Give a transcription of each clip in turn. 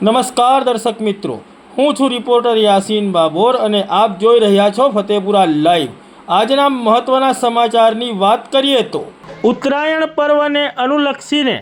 નમસ્કાર દર્શક મિત્રો, હું છું રિપોર્ટર યાસીન બાબોર અને આપ જોઈ રહ્યા છો ફતેપુરા લાઈવ। આજના મહત્વના સમાચારની વાત કરીએ તો ઉત્તરાયણ પર્વને અનુલક્ષીને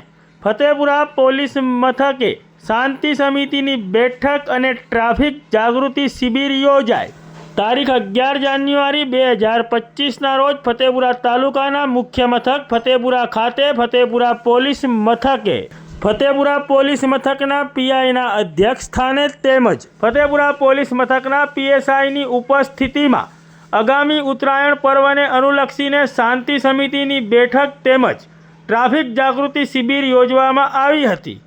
ફતેપુરા પોલીસ મથકે શાંતિ સમિતિની બેઠક અને ટ્રાફિક જાગૃતિ શિબિર યોજાઈ। તારીખ 11 જાન્યુઆરી 2025ના રોજ ફતેપુરા તાલુકાના મુખ્ય મથક ફતેપુરા ખાતે ફતેપુરા પોલીસ મથકે ફતેપુરા પોલીસ મથકના પીઆઈના અધ્યક્ષ સ્થાને તેમજ ફતેપુરા પોલીસ મથકના પીએસઆઈની ઉપસ્થિતિમાં આગામી ઉત્તરાયણ પર્વને અનુલક્ષીને શાંતિ સમિતિની બેઠક તેમજ ટ્રાફિક જાગૃતિ શિબિર યોજવામાં આવી હતી।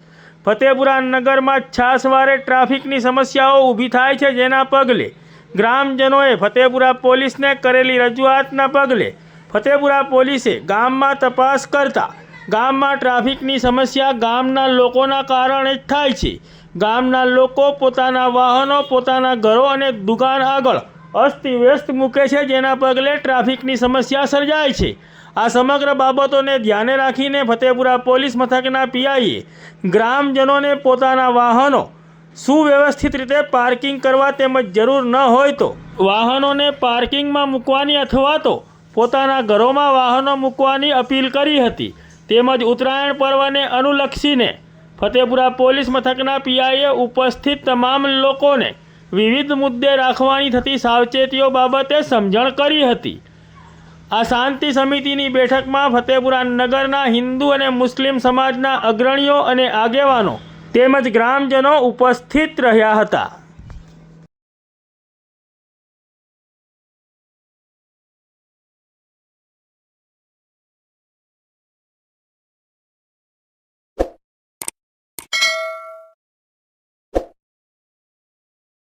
ફતેપુરા નગરમાં છાસવારે ટ્રાફિકની સમસ્યાઓ ઊભી થાય છે, જેના પગલે ગ્રામજનોએ ફતેપુરા પોલીસને કરેલી રજૂઆતના પગલે ફતેપુરા પોલીસે ગામમાં તપાસ કરતા ગામમાં ટ્રાફિકની સમસ્યા ગામના લોકોના કારણે જ થાય છે। ગામના લોકો પોતાના વાહનો, પોતાના ઘરો અને દુકાન આગળ અસ્તવ્યસ્ત મૂકે છે, જેના પગલે ટ્રાફિકની સમસ્યા સર્જાય છે। આ સમગ્ર બાબતોને ધ્યાને રાખીને ફતેપુરા પોલીસ મથકના પીઆઈએ ગ્રામજનોને પોતાના વાહનો સુવ્યવસ્થિત રીતે પાર્કિંગ કરવા તેમજ જરૂર ન હોય તો વાહનોને પાર્કિંગમાં મૂકવાની અથવા તો પોતાના ઘરોમાં વાહનો મૂકવાની અપીલ કરી હતી। તેમજ ઉત્તરાયણ પર્વને અનુલક્ષીને ફતેપુરા પોલીસ મથકના પીઆઈએ ઉપસ્થિત તમામ લોકોને વિવિધ મુદ્દે રાખવાની થતી સાવચેતીઓ બાબતે સમજણ કરી હતી। આ શાંતિ સમિતિની બેઠકમાં ફતેપુરા નગરના હિન્દુ અને મુસ્લિમ સમાજના અગ્રણીઓ અને આગેવાનો તેમજ ગ્રામજનો ઉપસ્થિત રહ્યા હતા।